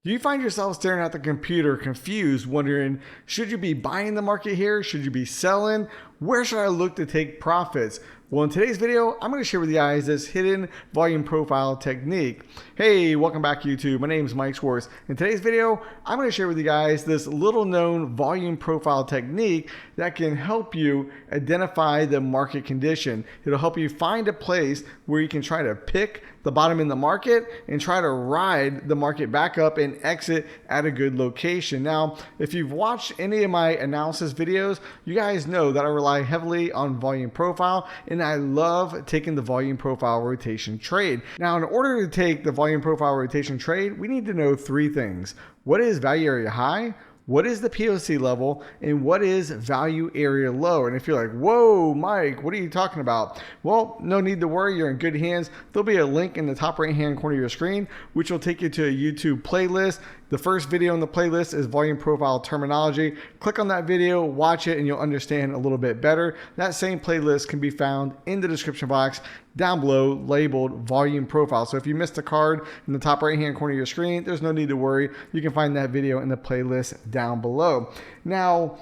Do you find yourself staring at the computer confused, wondering, should you be buying the market here? Should you be selling? Where should I look to take profits? Well, in today's video, I'm going to share with you guys this hidden volume profile technique. Hey, welcome back YouTube. My name is Mike Schwartz. In today's video, I'm going to share with you guys this little known volume profile technique that can help you identify the market condition. It'll help you find a place where you can try to pick the bottom in the market and try to ride the market back up and exit at a good location. Now, if you've watched any of my analysis videos, you guys know that I rely heavily on volume profile, and I love taking the volume profile rotation trade. Now, in order to take the volume profile rotation trade, we need to know three things. What is value area high? What is the POC level, and what is value area low? And if you're like, whoa, Mike, what are you talking about? Well, no need to worry, you're in good hands. There'll be a link in the top right-hand corner of your screen, which will take you to a YouTube playlist. The first video in the playlist is volume profile terminology. Click on that video, watch it, and you'll understand a little bit better. That same playlist can be found in the description box down below, labeled volume profile. So if you missed a card in the top right-hand corner of your screen, there's no need to worry. You can find that video in the playlist down below. Now,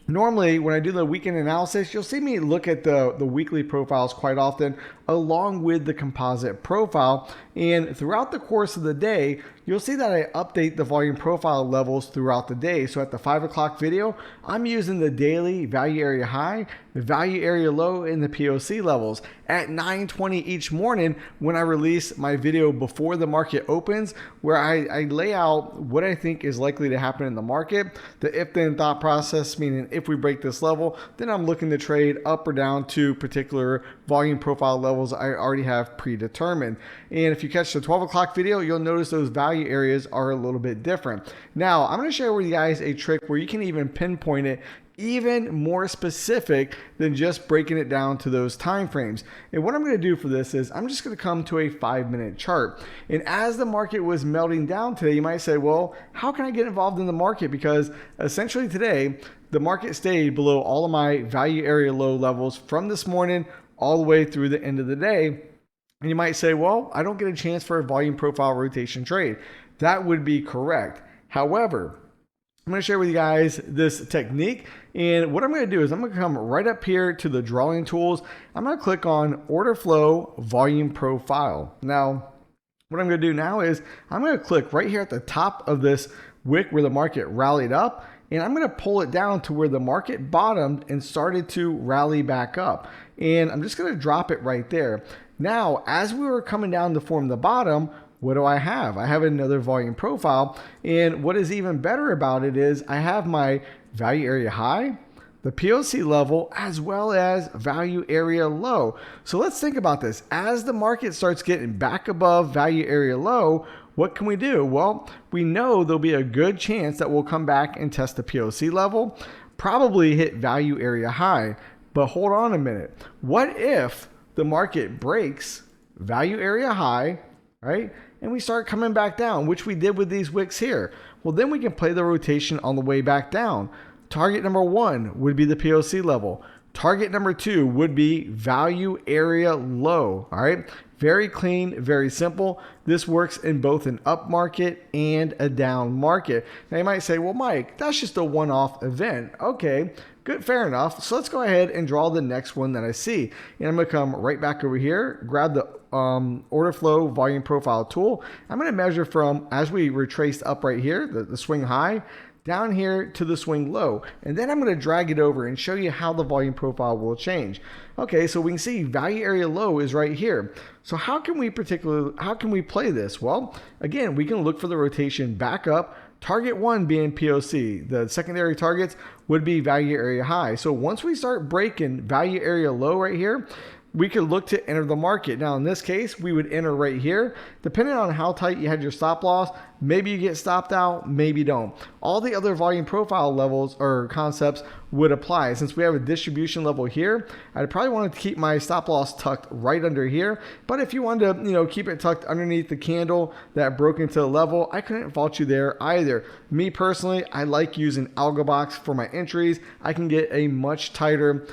normally when I do the weekend analysis, you'll see me look at the weekly profiles quite often along with the composite profile. And throughout the course of the day, you'll see that I update the volume profile levels throughout the day. So at the 5 o'clock video, I'm using the daily value area high, the value area low, and the POC levels. At 9:20 each morning, when I release my video before the market opens, where I lay out what I think is likely to happen in the market, the if-then thought process, meaning if we break this level, then I'm looking to trade up or down to particular volume profile levels I already have predetermined. And if you catch the 12 o'clock video, you'll notice those value areas are a little bit different. Now, I'm going to share with you guys a trick where you can even pinpoint it even more specific than just breaking it down to those time frames. And what I'm going to do for this is I'm just going to come to a 5-minute chart. And as the market was melting down today, you might say, well, how can I get involved in the market? Because essentially today, the market stayed below all of my value area low levels from this morning all the way through the end of the day. And you might say, well, I don't get a chance for a volume profile rotation trade. That would be correct. However, I'm going to share with you guys this technique. And what I'm going to do is I'm going to come right up here to the drawing tools. I'm going to click on order flow volume profile. Now, what I'm going to do now is I'm going to click right here at the top of this wick where the market rallied up. And I'm going to pull it down to where the market bottomed and started to rally back up. And I'm just going to drop it right there. Now, as we were coming down to form the bottom, what do I have? I have another volume profile. And what is even better about it is I have my value area high, the POC level, as well as value area low. So let's think about this. As the market starts getting back above value area low, what can we do? Well, we know there'll be a good chance that we'll come back and test the POC level, probably hit value area high. But hold on a minute. What if the market breaks value area high, right? And we start coming back down, which we did with these wicks here. Well, then we can play the rotation on the way back down. Target number 1 would be the POC level. Target number 2 would be value area low. All right. Very clean, very simple. This works in both an up market and a down market. Now you might say, well, Mike, that's just a one-off event. Okay, good, fair enough. So let's go ahead and draw the next one that I see. And I'm going to come right back over here, grab the order flow volume profile tool. I'm going to measure from, as we retraced up right here, the swing high, down here to the swing low. And then I'm going to drag it over and show you how the volume profile will change. Okay, so we can see value area low is right here. So how can we play this? Well, again, we can look for the rotation back up. Target 1 being POC. The secondary targets would be value area high. So once we start breaking value area low right here, we could look to enter the market. Now, in this case, we would enter right here. Depending on how tight you had your stop loss, maybe you get stopped out, maybe you don't. All the other volume profile levels or concepts would apply. Since we have a distribution level here, I'd probably want to keep my stop loss tucked right under here. But if you wanted to, keep it tucked underneath the candle that broke into a level, I couldn't fault you there either. Me personally, I like using Algo Box for my entries. I can get a much tighter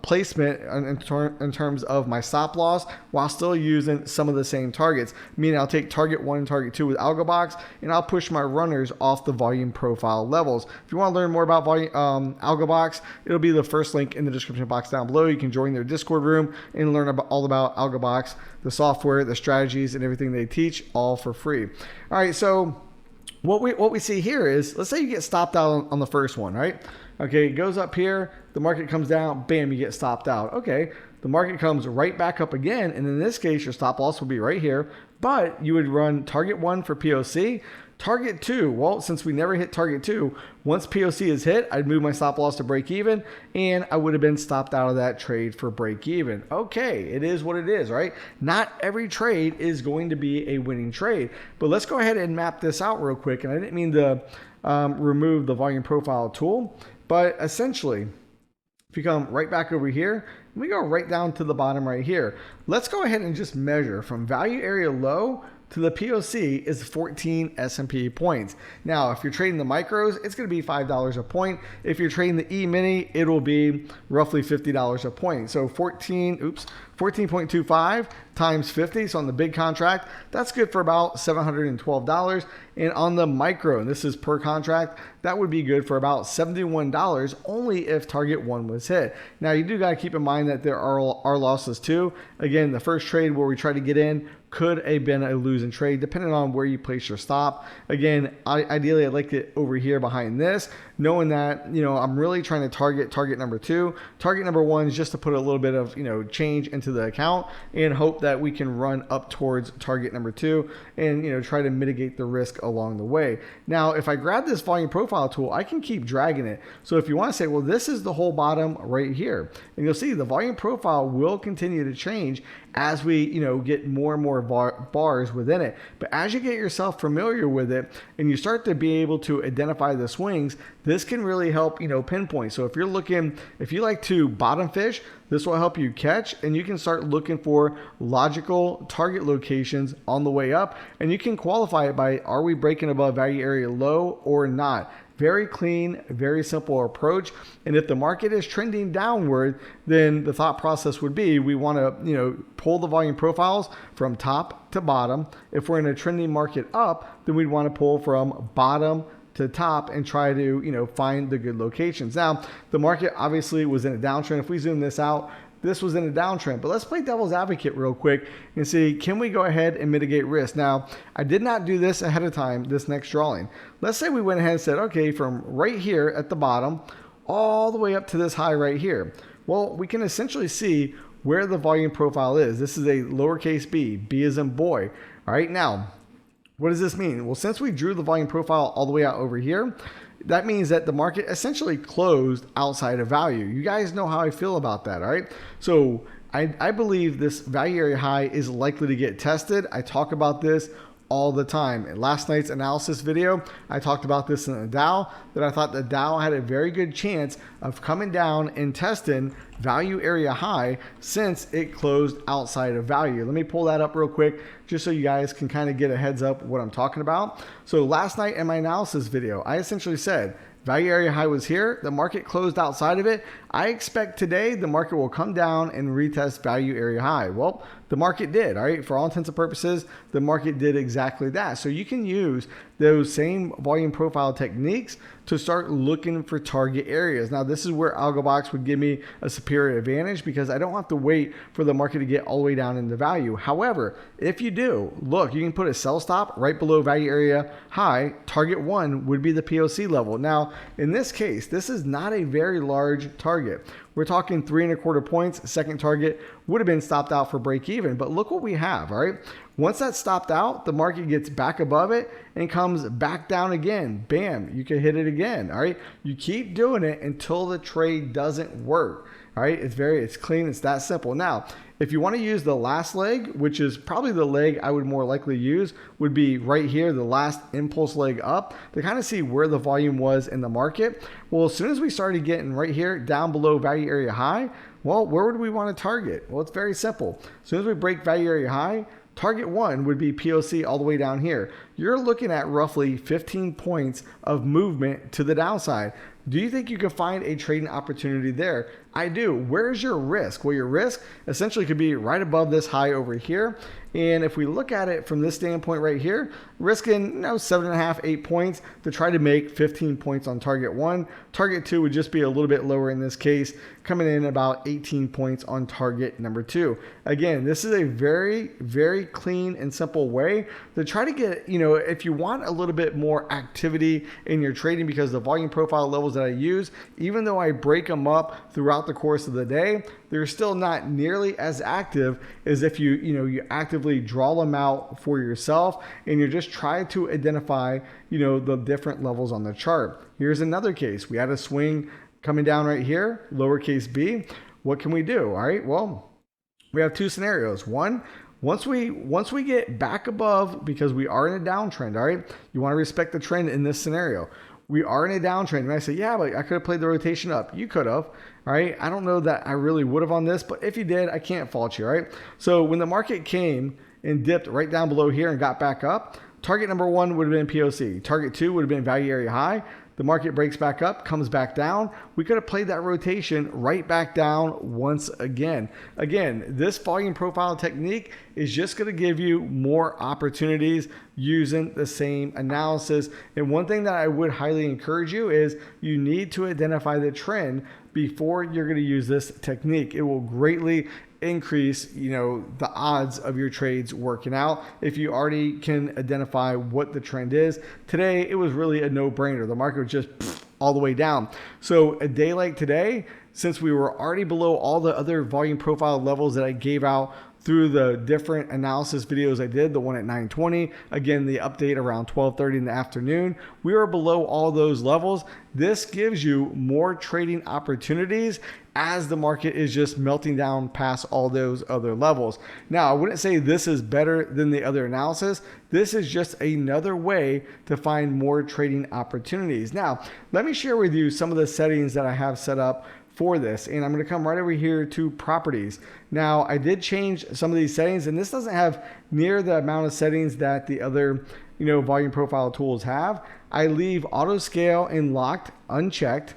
placement in terms of my stop loss while still using some of the same targets. Meaning I'll take target 1 and target 2 with algo box, and I'll push my runners off the volume profile levels. If you want to learn more about algo box, it'll be the first link in the description box down below. You can join their Discord room and learn all about algo box, the software, the strategies, and everything they teach, all for free. All right, so what we see here is, let's say you get stopped out on the first one, right? Okay, it goes up here, the market comes down, bam, you get stopped out. Okay, the market comes right back up again, and in this case, your stop loss will be right here, but you would run target 1 for POC, target 2, well, since we never hit target 2, once POC is hit, I'd move my stop loss to break even, and I would have been stopped out of that trade for break even. Okay, it is what it is, right? Not every trade is going to be a winning trade, but let's go ahead and map this out real quick, and I didn't mean to remove the volume profile tool, but essentially, if you come right back over here, we go right down to the bottom right here. Let's go ahead and just measure from value area low to the POC is 14 S&P points. Now, if you're trading the micros, it's going to be $5 a point. If you're trading the E-mini, it will be roughly $50 a point. So 14.25 times 50. So on the big contract, that's good for about $712. And on the micro, and this is per contract, that would be good for about $71 only if target 1 was hit. Now, you do got to keep in mind that there are losses too. Again, the first trade where we try to get in could have been a losing trade depending on where you place your stop. Again, ideally I'd like it over here behind this, knowing that, you know, I'm really trying to target number 2. Target number 1 is just to put a little bit of, you know, change into the account and hope that we can run up towards target number 2 and, you know, try to mitigate the risk along the way. Now, if I grab this volume profile tool, I can keep dragging it. So if you want to say, well, this is the whole bottom right here, and you'll see the volume profile will continue to change as we, you know, get more and more bars within it. But as you get yourself familiar with it and you start to be able to identify the swings, this can really help, you know, pinpoint. So if you're looking, if you like to bottom fish, this will help you catch, and you can start looking for logical target locations on the way up, and you can qualify it by, are we breaking above value area low or not? Very clean, very simple approach. And if the market is trending downward, then the thought process would be we want to, you know, pull the volume profiles from top to bottom. If we're in a trending market up, then we'd want to pull from bottom to top and try to, you know, find the good locations. Now, the market obviously was in a downtrend. If we zoom this out, this was in a downtrend, but let's play devil's advocate real quick and see, can we go ahead and mitigate risk? Now, I did not do this ahead of time, this next drawing. Let's say we went ahead and said, okay, from right here at the bottom, all the way up to this high right here. Well, we can essentially see where the volume profile is. This is a lowercase b, B as in boy. All right, now, what does this mean? Well, since we drew the volume profile all the way out over here, that means that the market essentially closed outside of value. You guys know how I feel about that, all right? So I believe this value area high is likely to get tested. I talk about this all the time. In last night's analysis video, I talked about this in the Dow, that I thought the Dow had a very good chance of coming down and testing value area high since it closed outside of value. Let me pull that up real quick just so you guys can kind of get a heads up what I'm talking about. So last night in my analysis video, I essentially said value area high was here. The market closed outside of it. I expect today the market will come down and retest value area high. Well, the market did, all right? For all intents and purposes, the market did exactly that. So you can use those same volume profile techniques to start looking for target areas. Now, this is where AlgoBox would give me a superior advantage because I don't have to wait for the market to get all the way down into value. However, if you do, look, you can put a sell stop right below value area high. Target 1 would be the POC level. Now, in this case, this is not a very large target. We're talking 3.25 points. Second target would have been stopped out for break even, but look what we have, all right? Once that's stopped out, the market gets back above it and comes back down again. Bam, you can hit it again, all right? You keep doing it until the trade doesn't work, all right? It's clean, it's that simple. Now, if you want to use the last leg, which is probably the leg I would more likely use, would be right here, the last impulse leg up, to kind of see where the volume was in the market. Well, as soon as we started getting right here, down below value area high, well, where would we want to target? Well, it's very simple. As soon as we break value area high, target 1 would be POC all the way down here. You're looking at roughly 15 points of movement to the downside. Do you think you can find a trading opportunity there? I do. Where's your risk? Well, your risk essentially could be right above this high over here. And if we look at it from this standpoint right here, risking 7.5, 8 points to try to make 15 points on target 1. Target 2 would just be a little bit lower in this case, coming in about 18 points on target number 2. Again, this is a very, very clean and simple way to try to get, if you want a little bit more activity in your trading, because the volume profile levels that I use, even though I break them up throughout the course of the day, they're still not nearly as active as if you actively draw them out for yourself and you're just trying to identify, the different levels on the chart. Here's another case. We had a swing coming down right here, lowercase b. What can we do? All right, well, we have two scenarios. One, once we get back above, because we are in a downtrend, all right, you want to respect the trend in this scenario. We are in a downtrend. And I say, yeah, but I could have played the rotation up. You could have, all right? I don't know that I really would have on this, but if you did, I can't fault you, all right? So when the market came and dipped right down below here and got back up, target number 1 would have been POC. Target 2 would have been value area high. The market breaks back up, comes back down. We could have played that rotation right back down once again. Again, this volume profile technique is just going to give you more opportunities using the same analysis. And one thing that I would highly encourage you is you need to identify the trend before you're going to use this technique. It will greatly increase the odds of your trades working out if you already can identify what the trend is. Today it was really a no-brainer. The market was just all the way down. So a day like today, since we were already below all the other volume profile levels that I gave out through the different analysis videos I did, the one at 9:20, again, the update around 12:30 in the afternoon, we were below all those levels. This gives you more trading opportunities as the market is just melting down past all those other levels. Now, I wouldn't say this is better than the other analysis. This is just another way to find more trading opportunities. Now, let me share with you some of the settings that I have set up for this, and I'm going to come right over here to properties. Now, I did change some of these settings, and this doesn't have near the amount of settings that the other volume profile tools have. I leave auto scale and locked unchecked.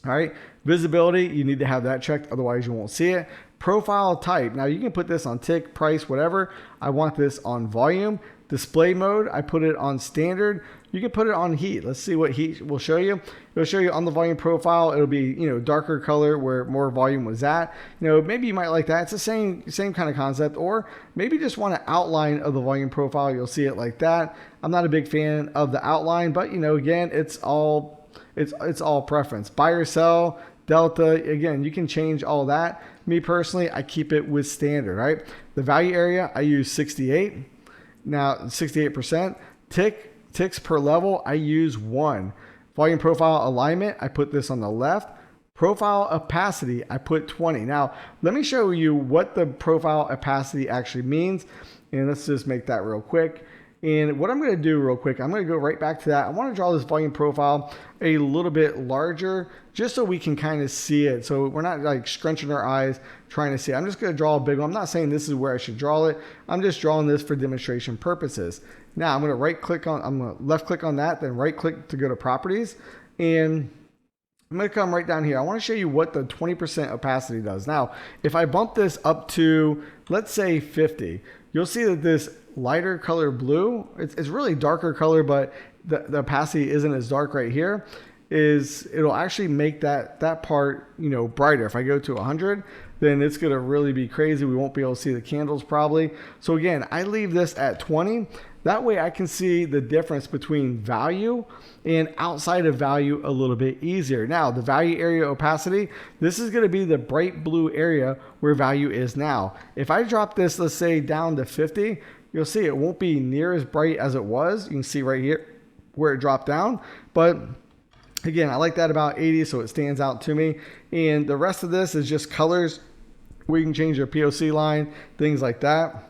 All right, visibility, you need to have that checked, otherwise you won't see it. Profile type, now you can put this on tick, price, whatever. I want this on volume. Display mode, I put it on standard. You can put it on heat. Let's see what heat will show you. It'll show you on the volume profile. It'll be darker color where more volume was at. Maybe you might like that. It's the same kind of concept. Or maybe just want an outline of the volume profile. You'll see it like that. I'm not a big fan of the outline, but again, it's all preference. Buy or sell, delta. Again, you can change all that. Me personally, I keep it with standard. Right. The value area, I use 68. Now 68%. Ticks per level, I use 1. Volume profile alignment, I put this on the left. Profile opacity, I put 20. Now, let me show you what the profile opacity actually means. And let's just make that real quick. And what I'm going to do real quick, I'm going to go right back to that. I want to draw this volume profile a little bit larger just so we can kind of see it. So we're not like scrunching our eyes trying to see it. I'm just going to draw a big one. I'm not saying this is where I should draw it. I'm just drawing this for demonstration purposes. Now I'm going to left click on that, then right click to go to properties. And I'm going to come right down here. I want to show you what the 20% opacity does. Now, if I bump this up to, let's say 50, you'll see that this lighter color blue, it's really darker color, but the opacity isn't as dark right here, it'll actually make that part, brighter. If I go to 100, then it's going to really be crazy. We won't be able to see the candles probably. So again, I leave this at 20. That way I can see the difference between value and outside of value a little bit easier. Now, the value area opacity, this is going to be the bright blue area where value is now. If I drop this, let's say down to 50, you'll see it won't be near as bright as it was. You can see right here where it dropped down. But again, I like that about 80, so it stands out to me. And the rest of this is just colors where you can change your POC line, things like that.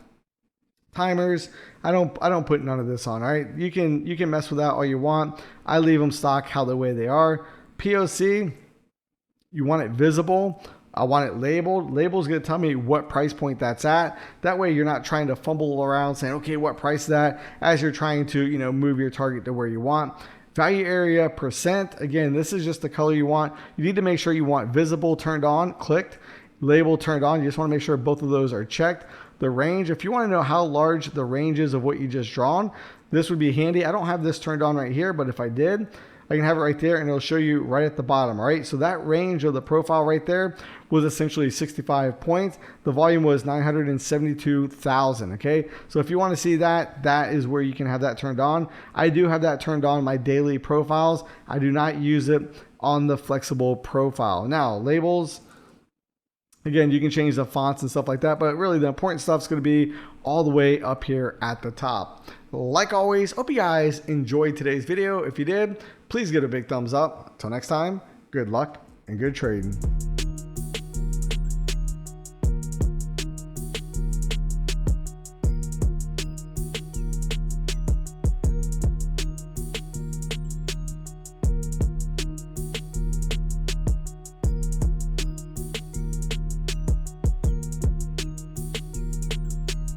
Timers, I don't put none of this on, all right? You can mess with that all you want. I leave them stock how the way they are. POC, you want it visible. I want it labeled. Label's going to tell me what price point that's at. That way you're not trying to fumble around saying, okay, what price is that, as you're trying to, move your target to where you want. Value area percent. Again, this is just the color you want. You need to make sure you want visible turned on, clicked, label turned on. You just want to make sure both of those are checked. The range, if you want to know how large the range is of what you just drawn, this would be handy. I don't have this turned on right here, but if I did, I can have it right there and it'll show you right at the bottom. All right, so that range of the profile right there was essentially 65 points. The volume was 972,000. Okay, so if you want to see that, that is where you can have that turned on. I do have that turned on my daily profiles. I do not use it on the flexible profile. Now, labels. Again, you can change the fonts and stuff like that, but really the important stuff is going to be all the way up here at the top. Like always, hope you guys enjoyed today's video. If you did, please give it a big thumbs up. Until next time, good luck and good trading.